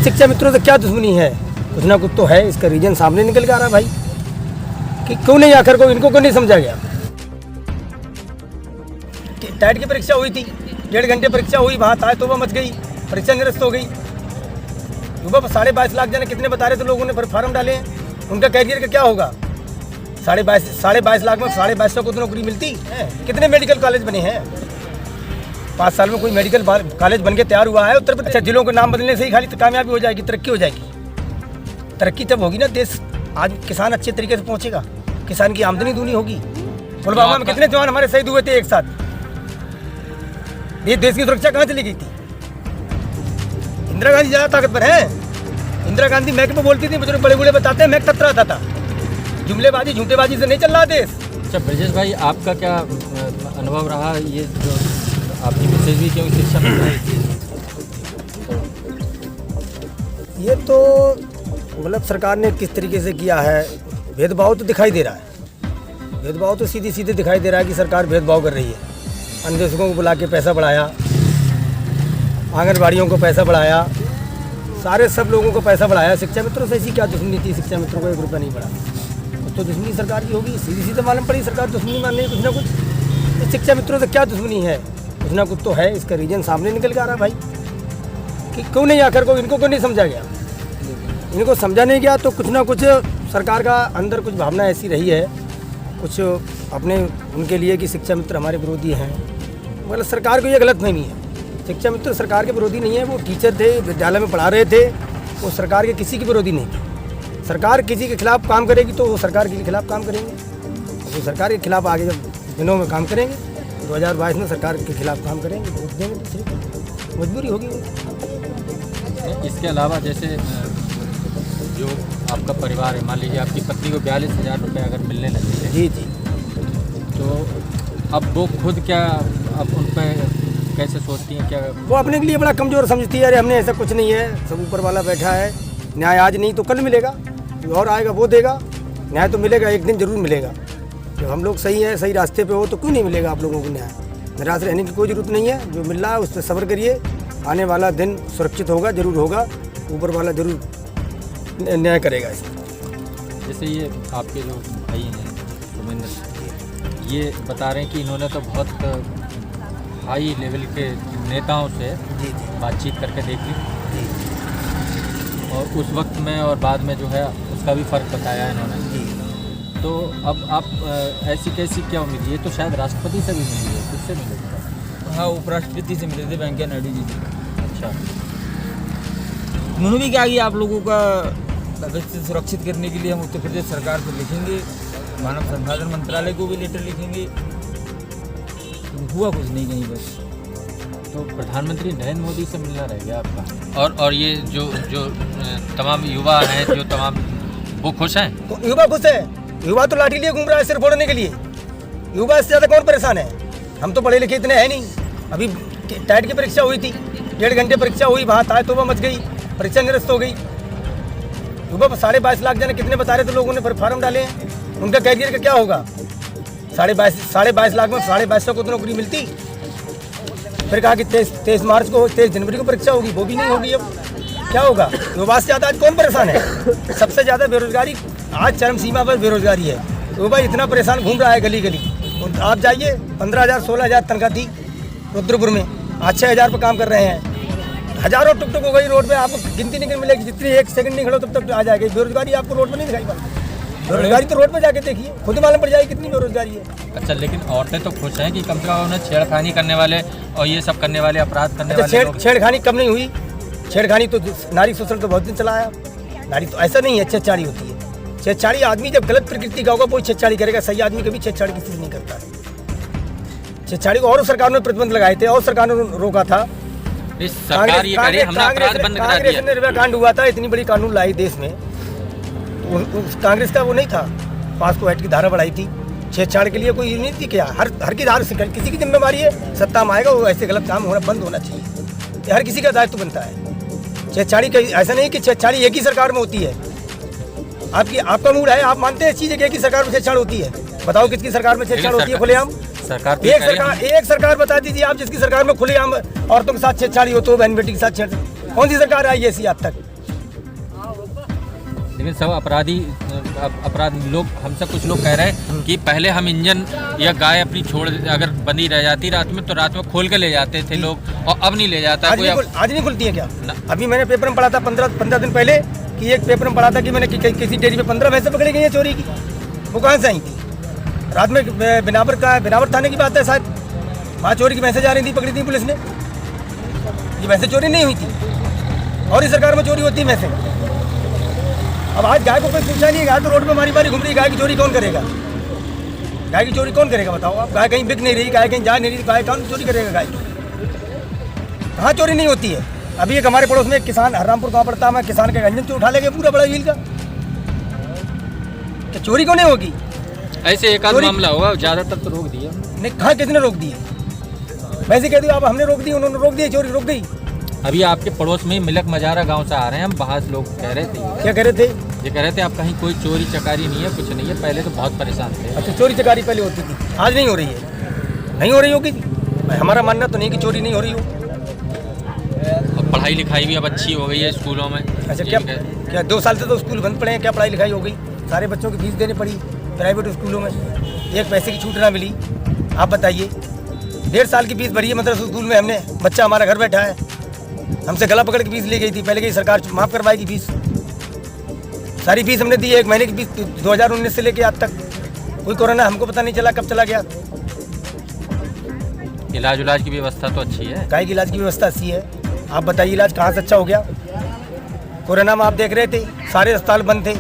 शिक्षा मित्रों से क्या दुश्मनी है? कुछ ना कुछ तो है, इसका रीजन सामने निकल के आ रहा है भाई कि क्यों नहीं आखिर को इनको क्यों नहीं समझा गया। टाइट की परीक्षा हुई थी, 1.5 घंटे परीक्षा हुई, वहाँ ताय तोबा मच गई, परीक्षा निरस्त हो गई। युवा 22.5 लाख जने कितने बता रहे थे लोगों ने फॉर्म डाले हैं, उनका कैरियर का क्या होगा? 22.5 लाख में 2250 को तो नौकरी मिलती है। कितने मेडिकल कॉलेज बने हैं? 5 साल में कोई मेडिकल कॉलेज बन के तैयार हुआ है? उत्तर प्रदेश जिलों के नाम बदलने से ही खाली कामयाबी हो जाएगी, तरक्की हो जाएगी? तरक्की तब होगी ना देश, आज किसान अच्छे तरीके से पहुंचेगा, किसान की आमदनी दूनी होगी। पुलवामा में कितने जवान हमारे शहीद हुए थे एक साथ? ये देश की सुरक्षा कहाँ चली गई थी? इंदिरा गांधी ज़्यादा ताकतवर है। इंदिरा गांधी मैक पे बोलती थी, बुजुर्ग बड़े बूढ़े बताते हैं, मैक तत्रा आता था। जुमलेबाजी झूठेबाजी से नहीं चल रहा देश। अच्छा ब्रजेश भाई, आपका क्या अनुभव रहा? ये जो आपकी मैसेज भी क्यों शिक्षा में आई थी? ये तो मतलब सरकार ने किस तरीके से किया है, भेदभाव तो दिखाई दे रहा है। भेदभाव तो सीधे सीधे दिखाई दे रहा है कि सरकार भेदभाव कर रही है। अन्वेषकों को बुला के पैसा बढ़ाया, आंगनबाड़ियों को पैसा बढ़ाया, सारे सब लोगों को पैसा बढ़ाया। शिक्षा मित्रों से ऐसी क्या दुश्मनी थी? शिक्षा मित्रों को 1 रुपया नहीं बढ़ा तो दुश्मनी सरकार की होगी, सीधी सीधे मालूम पड़ी सरकार दुश्मनी मान रही है कुछ ना कुछ। इस शिक्षा मित्रों से क्या दुश्मनी है? कुछ ना कुछ तो है, इसका रीजन सामने निकल के आ रहा है भाई कि क्यों नहीं आखिर को इनको क्यों नहीं समझा गया। इनको समझा नहीं गया तो कुछ ना कुछ सरकार का अंदर कुछ भावना ऐसी रही है, कुछ अपने उनके लिए कि शिक्षा मित्र हमारे विरोधी हैं। मतलब सरकार को ये गलतफहमी है, शिक्षा मित्र सरकार के विरोधी नहीं है। वो टीचर थे, विद्यालय में पढ़ा रहे थे, वो सरकार के किसी के विरोधी नहीं थे। सरकार किसी के खिलाफ काम करेगी तो वो सरकार के खिलाफ काम करेंगे, वो सरकार के खिलाफ आगे जब दिनों में काम करेंगे 2022 में सरकार के खिलाफ काम करेंगे, वोट देंगे, दूसरी मजबूरी होगी। इसके अलावा जैसे जो आपका परिवार है, मान लीजिए आपकी पत्नी को 42,000 रुपये अगर मिलने लगे, जी जी, तो अब वो खुद क्या अब उन पर कैसे सोचती हैं? क्या वो अपने के लिए बड़ा कमज़ोर समझती है? अरे हमने ऐसा कुछ नहीं है, सब ऊपर वाला बैठा है, न्याय आज नहीं तो कल मिलेगा, और आएगा वो देगा, न्याय तो मिलेगा, एक दिन जरूर मिलेगा। जब हम लोग सही है, सही रास्ते पे हो तो क्यों नहीं मिलेगा आप लोगों को न्याय? निराश रहने की कोई ज़रूरत नहीं है, जो मिल रहा है उस पर सब्र करिए, आने वाला दिन सुरक्षित होगा, जरूर होगा, ऊपर वाला जरूर न्याय करेगा। जैसे ये आपके जो भाई हैं सुमेंद्र, ये बता रहे हैं कि इन्होंने तो बहुत हाई लेवल के नेताओं से बातचीत करके देख ली, और उस वक्त में और बाद में जो है उसका भी फ़र्क बताया इन्होंने। तो अब आप ऐसी कैसी क्या उम्मीद? ये तो शायद राष्ट्रपति से भी मिली है, किससे मिले? हाँ, उपराष्ट्रपति से मिले थे, वेंकैया नायडू जी से। अच्छा, उन्होंने भी कहा कि आप लोगों का भविष्य सुरक्षित करने के लिए हम उत्तर प्रदेश सरकार को लिखेंगे, मानव संसाधन मंत्रालय को भी लेटर लिखेंगे। तो हुआ कुछ नहीं कहीं बस। तो प्रधानमंत्री नरेंद्र मोदी से मिलना रह गया आपका। और ये जो तमाम युवा हैं, जो तमाम वो खुश हैं? युवा खुश है। युवा तो लाठी लिए घूम रहा है सिर फोड़ने के लिए। युवा से ज़्यादा कौन परेशान है? हम तो पढ़े लिखे इतने हैं नहीं। अभी टाइट की परीक्षा हुई थी, 1.5 घंटे परीक्षा हुई, वहाँ ताय तोबा मच गई, परीक्षा निरस्त हो गई। युवा 22.5 लाख जने कितने बता रहे थे लोगों ने फॉर्म डाले हैं, उनका कैरियर का क्या होगा? 22.5 लाख में 2250 को तो नौकरी मिलती। फिर कहा कि 23 मार्च को 23 जनवरी को परीक्षा होगी, वो भी नहीं होगी। अब क्या होगा? युवा से ज़्यादा आज कौन परेशान है? सबसे ज़्यादा बेरोजगारी आज चरम सीमा पर बेरोजगारी है। युवा इतना परेशान घूम रहा है गली गली। आप जाइए, 15,000 16,000 तनख्वाह थी रुद्रपुर में, आज 6,000 पर काम कर रहे हैं। हजारों टुक टुक हो गई रोड पे, आपको गिनती नहीं मिलेगी, जितनी 1 सेकंड नहीं खड़ो तब तक आ जाएगी। बेरोजगारी आपको रोड पर नहीं दिखाई पड़ती। बेरोजगारी तो रोड पे जाके देखिए, खुद मालूम पड़ जाएगी कितनी बेरोजगारी है। अच्छा, लेकिन औरतें तो खुश हैं कि कम से कम उन्हें छेड़खानी करने वाले और ये सब करने वाले, अपराध करने वाले लोग। छेड़खानी कब नहीं हुई? छेड़खानी तो नारी शोषण तो बहुत दिन चला आया। नारी तो ऐसा नहीं है छेड़छाड़ी होती है। छेड़छाड़ी आदमी जब गलत प्रकृति का होगा वो छेड़छाड़ी करेगा, सही आदमी कभी छेड़छाड़ी किसी से नहीं करता है। छेड़छाड़ी को और सरकार ने प्रतिबंध लगाए थे और सरकार ने रोका था। सरकार ये करे, हमने अपराध बंद करा दिया। निर्भया कांड हुआ था, इतनी बड़ी कानून लाई देश में, कांग्रेस का वो नहीं था, पास्को एक्ट की धारा बढ़ाई थी। छेड़छाड़ के लिए कोई नहीं थी क्या? हर की धारा से किसी की जिम्मेवारी है, सत्ता में आएगा वो ऐसे गलत काम होना बंद होना चाहिए, ये हर किसी का दायित्व बनता है। छेड़छाड़ी का ऐसा नहीं कि छेड़छाड़ी एक ही सरकार में होती है। आपका मूड है, आप मानते हैं इस चीज़ एक ही सरकार में छेड़छाड़ होती है? बताओ किसकी सरकार में छेड़छाड़ होती है खुलेआम? सरकार एक सरकार बता दीजिए आप जिसकी सरकार में खुलेआम औरतों के साथ छेड़छाड़ी हो, तो बहन बेटी के साथ छेड़, कौन सी सरकार आई ऐसी आज तक? लेकिन सब अपराधी लोग, हमसे कुछ लोग कह रहे हैं कि पहले हम इंजन या गाय अपनी छोड़, अगर बंदी रह जाती रात में तो रात में खोल के ले जाते थे लोग, और अब नहीं ले जाता कोई। आज नहीं खुलती है क्या? अभी मैंने पेपर में पढ़ा था 15 दिन पहले कि एक पेपर में पढ़ा था कि मैंने किसी डेयरी में 15 भैंसें पकड़ी गई हैं चोरी की। वो कहाँ से आई थी? रात में बिनावर थाने की बात है शायद, वहाँ चोरी की भैंसें जा रही थी, पकड़ी थी पुलिस ने। ये भैंसें चोरी नहीं हुई थी, और इस सरकार में चोरी होती है भैंसें। अब आज गाय को कोई पूछा नहीं है, गाय तो रोड पे मारी घूम रही, गाय की चोरी कौन करेगा? गाय की चोरी कौन करेगा बताओ आप? गाय कहीं बिक नहीं रही, गाय कहीं जा नहीं रही, गाय कौन चोरी करेगा? गाय कहाँ चोरी नहीं होती है? अभी एक हमारे पड़ोस में एक किसान, हररामपुर कहाँ पड़ता है, मैं किसान के गंजन से उठा ले गए पूरा बड़ा व्हील का। क्या चोरी क्यों नहीं होगी? ऐसे एक आध मामला होगा, ज्यादातर तो रोक दिया नहीं। कहाँ किसने रोक दिए? वैसे कह दियो आप, हमने रोक दी, उन्होंने रोक दिया, चोरी रुक गई। अभी आपके पड़ोस में मिलक मजारा गांव से आ रहे हैं हम, वहाँ से लोग कह रहे थे। क्या कह रहे थे? ये कह रहे थे आप कहीं कोई चोरी चकारी नहीं है, कुछ नहीं है, पहले तो बहुत परेशान थे। अच्छा, चोरी चकारी पहले होती थी, आज नहीं हो रही है? नहीं हो रही होगी, हमारा मानना तो नहीं कि चोरी नहीं हो रही हो। और पढ़ाई लिखाई भी अब अच्छी हो गई है स्कूलों में। अच्छा, क्या 2 साल से तो स्कूल बंद पड़े हैं, क्या पढ़ाई लिखाई हो गई? सारे बच्चों की फीस देनी पड़ी प्राइवेट स्कूलों में, एक पैसे की छूट ना मिली। आप बताइए, 1.5 साल की फीस भरी है मदरसा स्कूल में हमने, बच्चा हमारा घर बैठा है, हमसे गला पकड़ के फीस ले गई थी। पहले की सरकार माफ़ करवाएगी फीस, सारी फीस हमने दी है, 1 महीने की फीस 2019 से लेके आज तक। कोई कोरोना हमको पता नहीं चला कब चला गया। इलाज की व्यवस्था तो अच्छी है, गाय की इलाज की व्यवस्था अच्छी है। आप बताइए, इलाज कहाँ से अच्छा हो गया? कोरोना में आप देख रहे थे सारे अस्पताल बंद थे।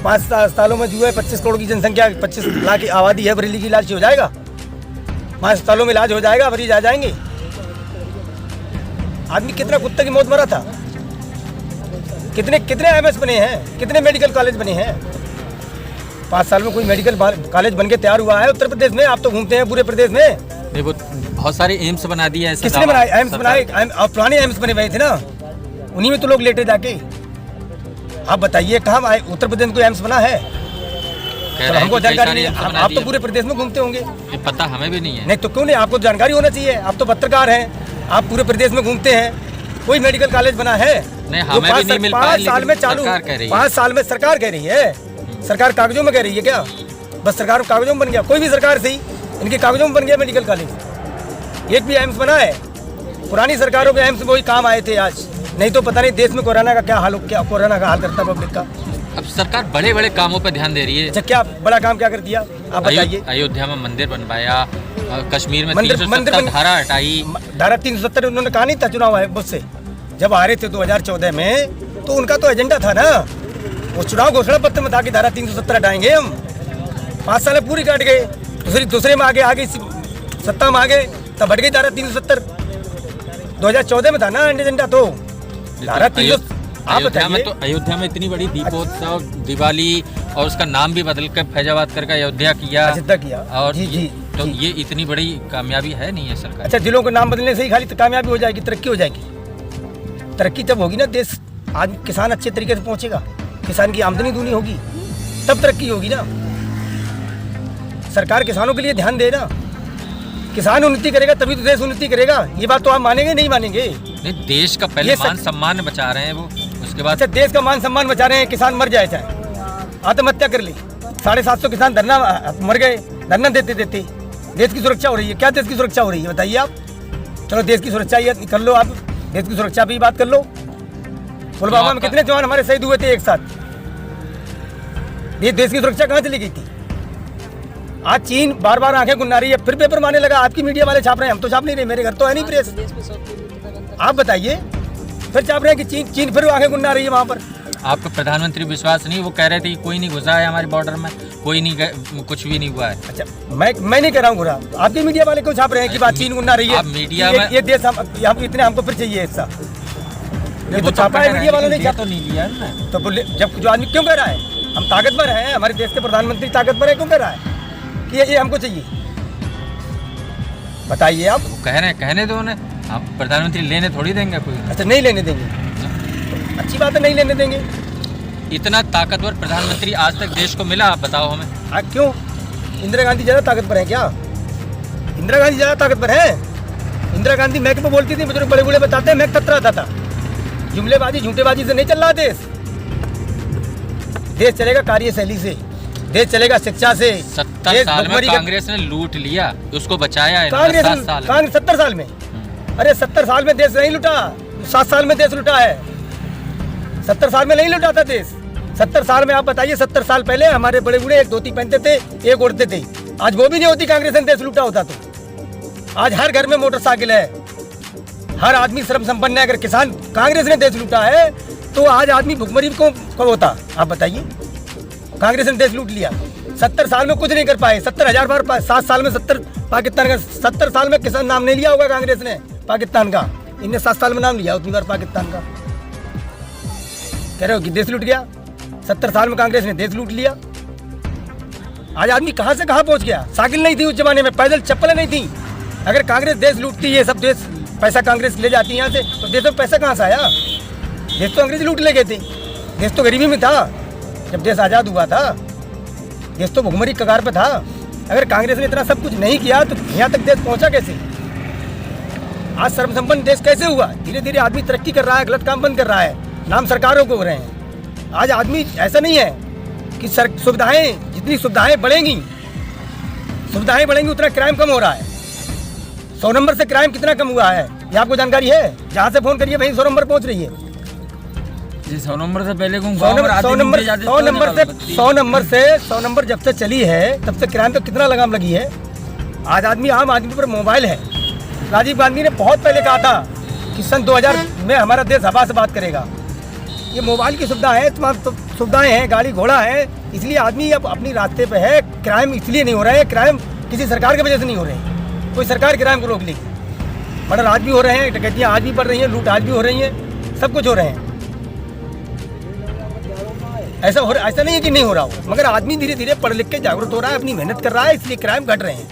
5 अस्पतालों में जो है 25 करोड़ की जनसंख्या, 25 लाख की आबादी है, बरेली की इलाज हो जाएगा? 5 अस्पतालों में इलाज हो जाएगा, मरीज आ जाएंगे? आदमी कितना कुत्ते की मौत मरा था, कितने एमएस बने हैं, कितने मेडिकल कॉलेज बने हैं? 5 साल में कोई मेडिकल कॉलेज बन के तैयार हुआ है उत्तर प्रदेश में? आप तो घूमते हैं पूरे प्रदेश में। नहीं, वो बहुत सारे एम्स बना दिए हैं। किसने बनाए? एम्स बनाए, और पुराने एम्स बने हुए थे ना, उन्हीं में तो लोग लेटे जाके। आप बताइए, कहाँ उत्तर प्रदेश में कोई एम्स बना है? तो हमको जानकारी नहीं है। आप तो पूरे प्रदेश में घूमते होंगे, पता हमें भी नहीं है। नहीं तो क्यों नहीं? आपको जानकारी होना चाहिए, आप तो पत्रकार हैं, आप पूरे प्रदेश में घूमते हैं। कोई मेडिकल कॉलेज बना है? नहीं, हमें भी नहीं मिल पाया। 5 साल में चालू, 5 साल में सरकार कह रही है, सरकार कागजों में कह रही है क्या? बस सरकार कागजों में बन गया, कोई भी सरकार सही, इनके कागजों में बन गया मेडिकल कॉलेज। एक भी एम्स बना है? पुरानी सरकारों के एम्स वही काम आए थे आज, नहीं तो पता नहीं देश में कोरोना का क्या हाल हो, क्या कोरोना का हाल करता पब्लिक का। अब सरकार बड़े बड़े कामों पर ध्यान दे रही है। अच्छा, क्या बड़ा काम क्या कर दिया आप बताइए? अयोध्या में मंदिर बनवाया, कश्मीर में 370 धारा हटाई। धारा 370 उन्होंने कहा नहीं था चुनाव है मुझसे, जब आ रहे थे 2014 में, तो उनका तो एजेंडा था ना, वो चुनाव घोषणा पत्र में था कि धारा 370 हटाएंगे हम। 5 साल पूरी काट गए, दूसरे में आगे सत्ता में आ गए, तब हट गई धारा 370। 2014 में था ना एजेंडा, तो धारा 370। आप बताइए, तो अयोध्या में इतनी बड़ी दीपोत्सव, दिवाली, और उसका नाम भी बदल कर फैजाबाद करके अयोध्या किया। और तो ये इतनी बड़ी कामयाबी है नहीं है सरकार। अच्छा, जिलों के नाम बदलने से ही खाली कामयाबी हो जाएगी, तरक्की हो जाएगी? तरक्की तब होगी ना, देश आज किसान अच्छे तरीके से पहुंचेगा, किसान की आमदनी दूनी होगी, तब तरक्की होगी ना। सरकार किसानों के लिए ध्यान दे ना, किसान उन्नति करेगा तभी तो देश उन्नति करेगा। ये बात तो आप मानेंगे नहीं मानेंगे? नहीं, देश का पहले मान सम्मान बचा रहे हैं वो, उसके बाद। अच्छा, देश का मान सम्मान बचा रहे हैं, किसान मर जाए, चाहे आत्महत्या कर ली, 750 किसान धरना मर गए, धरना देते देश की सुरक्षा हो रही है? क्या देश की सुरक्षा हो रही है बताइए आप? चलो देश की सुरक्षा ये कर लो, आप देश की सुरक्षा भी बात कर लो। पुलवामा में कितने जवान हमारे शहीद हुए थे एक साथ? ये देश की सुरक्षा कहाँ चली गई थी? आज चीन बार बार आंखें गुन्ना रही है, फिर पेपर मारने लगा। आपकी मीडिया वाले छाप रहे हैं, हम तो छाप नहीं रहे, मेरे घर तो है नहीं प्रेस। आप बताइए, फिर छाप रहे हैं कि चीन फिर आंखें गुन्ना रही है वहाँ पर। आपको प्रधानमंत्री विश्वास नहीं? वो कह रहे थे कि कोई नहीं घुसा है हमारे बॉर्डर में, कोई नहीं, कुछ भी नहीं हुआ है। अच्छा, मैं नहीं कह रहा हूँ घुरा, आपकी मीडिया वाले क्यों छाप रहे हैं कि बात चीन गुन्ना रही है? मीडिया में ये देश हम इतने, हमको फिर चाहिए हिस्सा, ये तो छापा है मीडिया वालों ने, तो नहीं लिया है। तो जब जो आदमी क्यों कह रहा है हम ताकतवर हैं, हमारे देश के प्रधानमंत्री ताकतवर है, क्यों कह रहा है कि ये हमको चाहिए? बताइए आप। तो कह रहे हैं, कहने दो उन्हें, आप प्रधानमंत्री लेने थोड़ी देंगे कोई। अच्छा, नहीं लेने देंगे, अच्छी बात है, नहीं लेने देंगे। इतना ताकतवर प्रधानमंत्री आज तक देश को मिला, आप बताओ हमें। क्यों? इंदिरा गांधी ज़्यादा ताकतवर है क्या? इंदिरा गांधी ज़्यादा ताकतवर है? इंदिरा गांधी मैक पे बोलती थी, बुजुर्ग बड़े बूढ़े बताते हैं, मैक ततराता था। जुमलेबाजी झूठेबाजी से नहीं चल रहा देश, देश चलेगा कार्यशैली से, देश चलेगा शिक्षा से। 70 साल में कांग्रेस ने लूट लिया, उसको बचाया है कांग्रेस 7 साल में। कांग्रेस 70 साल में, अरे 70 साल में देश नहीं लुटा, 7 साल में देश लुटा है। 70 साल में नहीं लुटा था देश। 70 साल में आप बताइए, 70 साल पहले हमारे बड़े बूढ़े एक धोती पहनते थे, एक ओढ़ते थे। आज वो भी नहीं होती, कांग्रेस ने देश लूटा होता तो। आज हर घर में मोटरसाइकिल है, हर आदमी श्रम संपन्न है। अगर किसान कांग्रेस ने देश लूटा है तो आज आदमी भुखमरी को कब होता, आप बताइए। कांग्रेस ने देश लूट लिया, 70 साल में कुछ नहीं कर पाए। 70,000 बार 7 साल में 70 पाकिस्तान का, 70 साल में किसान नाम नहीं लिया होगा कांग्रेस ने पाकिस्तान का, इनने 7 साल में नाम लिया उतनी बार पाकिस्तान का। कह रहे हो कि देश लूट गया, 70 साल में कांग्रेस ने देश लूट लिया। आज आदमी कहाँ से कहाँ पहुँच गया। साइकिल नहीं थी उस जमाने में, पैदल चप्पलें नहीं थी। अगर कांग्रेस देश लूटती है, सब देश पैसा कांग्रेस ले जाती है यहाँ से, तो देश में पैसा कहाँ से आया। देश तो अंग्रेज लूट ले गए थे, देश तो गरीबी में था जब देश आज़ाद हुआ था, देश तो भुखमरी कगार पे था। अगर कांग्रेस ने इतना सब कुछ नहीं किया तो यहाँ तक देश पहुँचा कैसे। आज सर्व संपन्न देश कैसे हुआ। धीरे धीरे आदमी तरक्की कर रहा है, गलत काम बंद कर रहा है, नाम सरकारों को हो रहे हैं। आज आदमी ऐसा नहीं है कि सुविधाएं, जितनी सुविधाएं बढ़ेंगी उतना क्राइम कम हो रहा है। 100 नंबर से क्राइम कितना कम हुआ है, ये आपको जानकारी है। जहाँ से फोन करिए वहीं 100 नंबर पहुँच रही है। 100 नंबर से पहले 100 नंबर जब से चली है तब से क्राइम तो कितना लगाम लगी है। आज आम आदमी पर मोबाइल है। राजीव गांधी ने बहुत पहले कहा था कि सन 2000 में हमारा देश हवा से बात करेगा। ये मोबाइल की सुविधा है, तमाम सुविधाएं हैं, गाड़ी घोड़ा है, इसलिए आदमी अब अपनी रास्ते पे है। क्राइम इसलिए नहीं हो रहा है, क्राइम किसी सरकार की वजह से नहीं हो रहे हैं। कोई सरकार क्राइम को रोक लेगी। मर्डर आज भी हो रहे हैं, डकैतियाँ आज भी बढ़ रही हैं, लूट आज भी हो रही हैं, सब कुछ हो रहे हैं। ऐसा नहीं है कि नहीं हो रहा हो, मगर आदमी धीरे धीरे पढ़ लिख के जागरूक हो रहा है, अपनी मेहनत कर रहा है, इसलिए क्राइम घट रहे हैं।